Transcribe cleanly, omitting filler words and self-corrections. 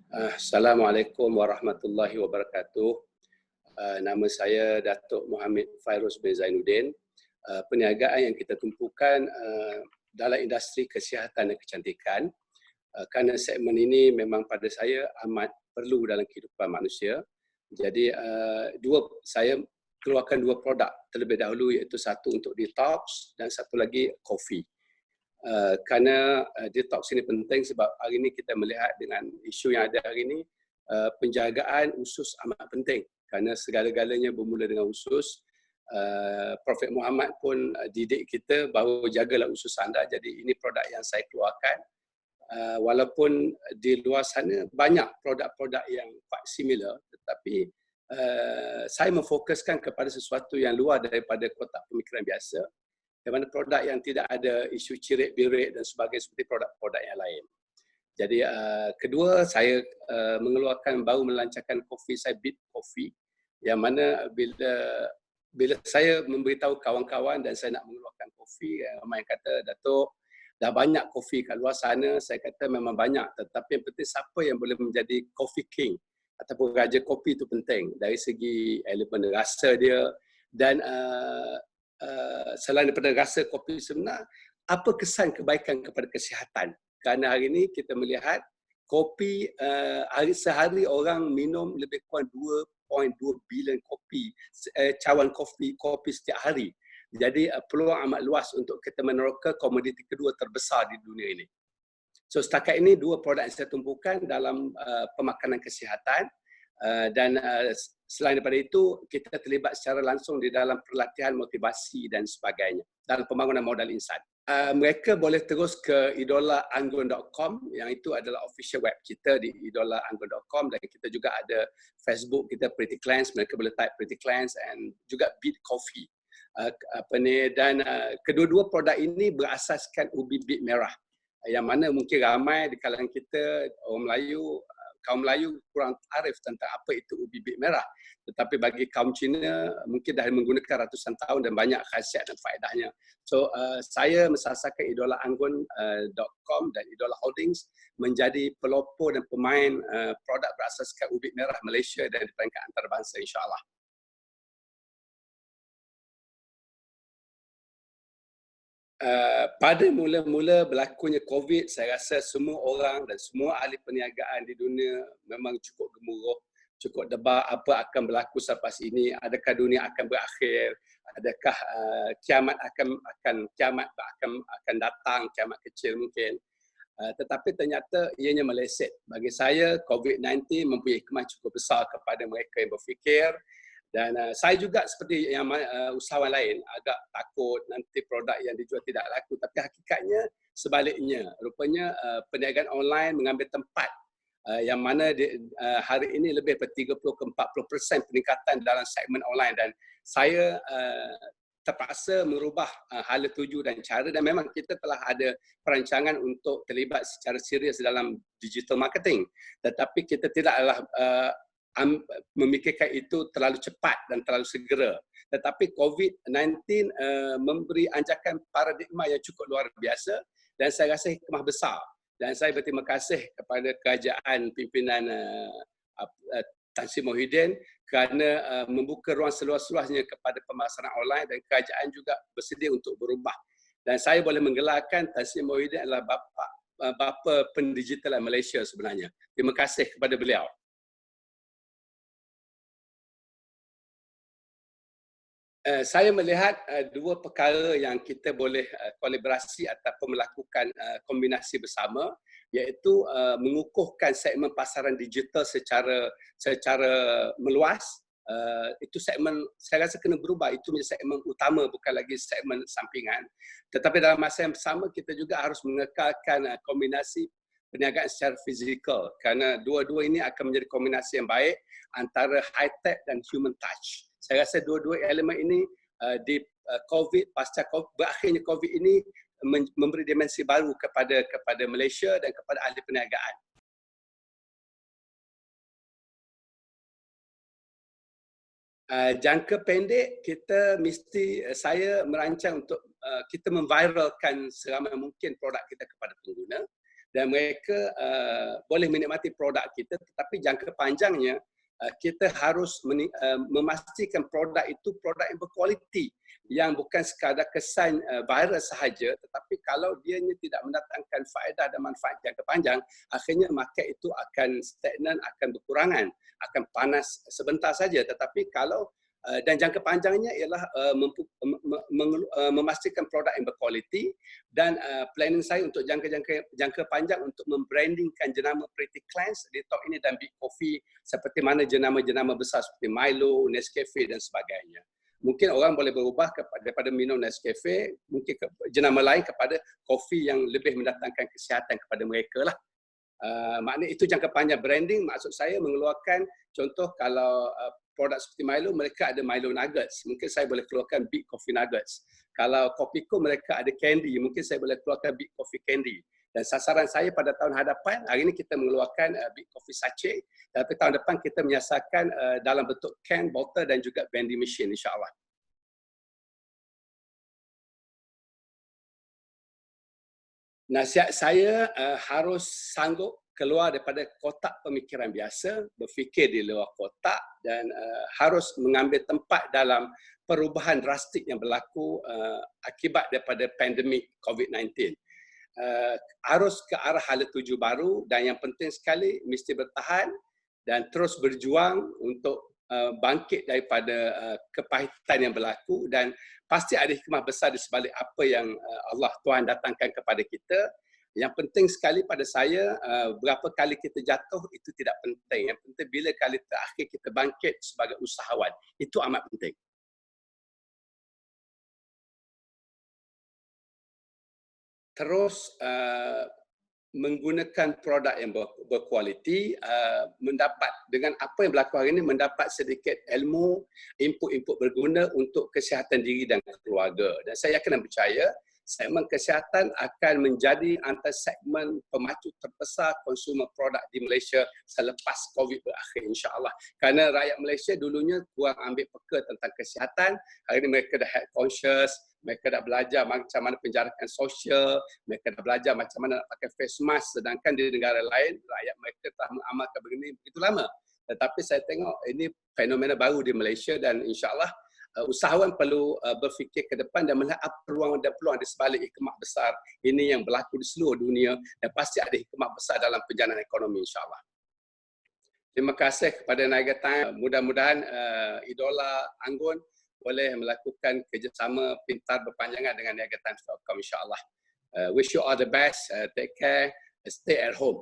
Assalamualaikum warahmatullahi wabarakatuh. Nama saya Datuk Mohamed Fairuz bin Zainuddin. Perniagaan yang kita tumpukan dalam industri kesihatan dan kecantikan. Kerana segmen ini memang pada saya amat perlu dalam kehidupan manusia. Jadi saya keluarkan dua produk terlebih dahulu, iaitu satu untuk detox dan satu lagi kopi. Kerana detox ini penting sebab hari ini kita melihat dengan isu yang ada hari ini, penjagaan usus amat penting kerana segala-galanya bermula dengan usus. Prophet Muhammad pun didik kita bahawa jagalah usus anda. Jadi ini produk yang saya keluarkan. Walaupun di luar sana banyak produk-produk yang quite similar, tetapi saya memfokuskan kepada sesuatu yang luar daripada kotak pemikiran biasa, di mana produk yang tidak ada isu cirit-birit dan sebagainya seperti produk-produk yang lain. Jadi kedua, saya baru melancarkan kopi saya, Beat Coffee, yang mana bila saya memberitahu kawan-kawan dan saya nak mengeluarkan kopi, ramai yang kata, Datuk, dah banyak kopi kat luar sana. Saya kata memang banyak, tetapi yang penting siapa yang boleh menjadi coffee king ataupun raja kopi itu penting dari segi elemen rasa dia dan selain daripada rasa kopi sebenar, apa kesan kebaikan kepada kesihatan. Kerana hari ini kita melihat kopi, sehari orang minum lebih kurang 2.2 bilion kopi, cawan kopi setiap hari. Jadi peluang amat luas untuk kita meneroka komoditi kedua terbesar di dunia ini. So setakat ini dua produk yang saya tumpukan dalam pemakanan kesihatan. Dan selain daripada itu, kita terlibat secara langsung di dalam pelatihan motivasi dan sebagainya dalam pembangunan modal insan. Mereka boleh terus ke idolaanggun.com, yang itu adalah official web kita di idolaanggun.com, dan kita juga ada Facebook kita, Pretty Cleanse. Mereka boleh type Pretty Cleanse, and juga Beat Coffee. Dan kedua-dua produk ini berasaskan ubi bit merah, yang mana mungkin ramai di kalangan kita, kaum Melayu kurang arif tentang apa itu ubi bit merah. Tetapi bagi kaum Cina mungkin dah menggunakan ratusan tahun dan banyak khasiat dan faedahnya. So saya mensasarkan idolaanggun.com dan Idola Holdings menjadi pelopor dan pemain produk berasaskan ubi merah Malaysia dan di peringkat antarabangsa, insya-Allah. Pada mula-mula berlakunya COVID, saya rasa semua orang dan semua ahli perniagaan di dunia memang cukup gemuruh, cukup debar apa akan berlaku selepas ini. Adakah dunia akan berakhir? Adakah kiamat akan datang, kiamat kecil mungkin. Tetapi ternyata ianya meleset. Bagi saya, COVID-19 mempunyai hikmah cukup besar kepada mereka yang berfikir. Dan saya juga seperti yang usahawan lain agak takut nanti produk yang dijual tidak laku. Tapi hakikatnya sebaliknya. Rupanya perniagaan online mengambil tempat yang mana hari ini lebih daripada 30 ke 40% peningkatan dalam segmen online. Dan saya terpaksa merubah hala tuju dan cara, dan memang kita telah ada perancangan untuk terlibat secara serius dalam digital marketing. Tetapi kita tidaklah memikirkan itu terlalu cepat dan terlalu segera. Tetapi COVID-19 memberi anjakan paradigma yang cukup luar biasa, dan saya rasa hikmah besar. Dan saya berterima kasih kepada kerajaan pimpinan Tan Sri Muhyiddin kerana membuka ruang seluas-luasnya kepada pemasaran online, dan kerajaan juga bersedia untuk berubah. Dan saya boleh menggelarkan Tan Sri Muhyiddin adalah bapa pendigitalan Malaysia sebenarnya. Terima kasih kepada beliau. Saya melihat dua perkara yang kita boleh kolaborasi ataupun melakukan kombinasi bersama, iaitu mengukuhkan segmen pasaran digital secara meluas. Itu segmen saya rasa kena berubah, itu menjadi segmen utama, bukan lagi segmen sampingan. Tetapi dalam masa yang sama kita juga harus mengekalkan kombinasi perniagaan secara fizikal, kerana dua-dua ini akan menjadi kombinasi yang baik antara high tech dan human touch. Saya rasa dua-dua elemen ini di COVID, pasca COVID, berakhirnya COVID ini memberi dimensi baru kepada Malaysia dan kepada ahli perniagaan. Jangka pendek saya merancang untuk kita memviralkan seramai mungkin produk kita kepada pengguna. dan mereka boleh menikmati produk kita, tetapi jangka panjangnya kita harus memastikan produk itu produk yang berkualiti, yang bukan sekadar kesan viral sahaja, tetapi kalau dianya tidak mendatangkan faedah dan manfaat jangka panjang, akhirnya market itu akan stagnan, akan berkurangan, akan panas sebentar saja. Tetapi kalau dan jangka panjangnya ialah memastikan produk yang berkualiti, dan planning saya untuk jangka panjang untuk membrandingkan jenama Pretty Cleanse di top ini dan Big Coffee seperti mana jenama-jenama besar seperti Milo, Nescafe dan sebagainya. Mungkin orang boleh berubah daripada minum Nescafe, mungkin jenama lain kepada kopi yang lebih mendatangkan kesihatan kepada mereka lah. Maknanya itu jangka panjang branding. Maksud saya mengeluarkan contoh kalau produk seperti Milo, mereka ada Milo Nuggets. Mungkin saya boleh keluarkan Big Coffee Nuggets. Kalau Kopiko mereka ada candy, mungkin saya boleh keluarkan Big Coffee Candy. Dan sasaran saya pada tahun hadapan, hari ini kita mengeluarkan Big Coffee Sachet. Tapi tahun depan kita menyasarkan dalam bentuk can, bottle dan juga vending machine insyaAllah. Nasihat saya harus sanggup keluar daripada kotak pemikiran biasa, berfikir di luar kotak dan harus mengambil tempat dalam perubahan drastik yang berlaku akibat daripada pandemik COVID-19. Harus ke arah hala tuju baru, dan yang penting sekali mesti bertahan dan terus berjuang untuk bangkit daripada kepahitan yang berlaku, dan pasti ada hikmah besar di sebalik apa yang Allah Tuhan datangkan kepada kita. Yang penting sekali pada saya, berapa kali kita jatuh itu tidak penting. Yang penting bila kali terakhir kita bangkit sebagai usahawan, itu amat penting. Terus menggunakan produk yang berkualiti, mendapat dengan apa yang berlaku hari ini, mendapat sedikit ilmu, input-input berguna untuk kesihatan diri dan keluarga. Dan saya yakin dan percaya segmen kesihatan akan menjadi antara segmen pemacu terbesar konsumer produk di Malaysia selepas COVID berakhir insya-Allah. Kerana rakyat Malaysia dulunya kurang ambil peka tentang kesihatan, hari ini mereka dah health conscious, mereka dah belajar macam mana penjarakan sosial, mereka dah belajar macam mana nak pakai face mask, sedangkan di negara lain rakyat mereka telah mengamalkan begini begitu lama. Tetapi saya tengok ini fenomena baru di Malaysia, dan insya-Allah usahawan perlu berfikir ke depan dan melihat apa peluang dan peluang di sebalik hikmah besar ini yang berlaku di seluruh dunia, dan pasti ada hikmah besar dalam perjalanan ekonomi insya-Allah. Terima kasih kepada Niaga Times. Mudah-mudahan idola Anggun boleh melakukan kerjasama pintar berpanjangan dengan niagatimes.com insya-Allah. Wish you all the best. Take care. Stay at home.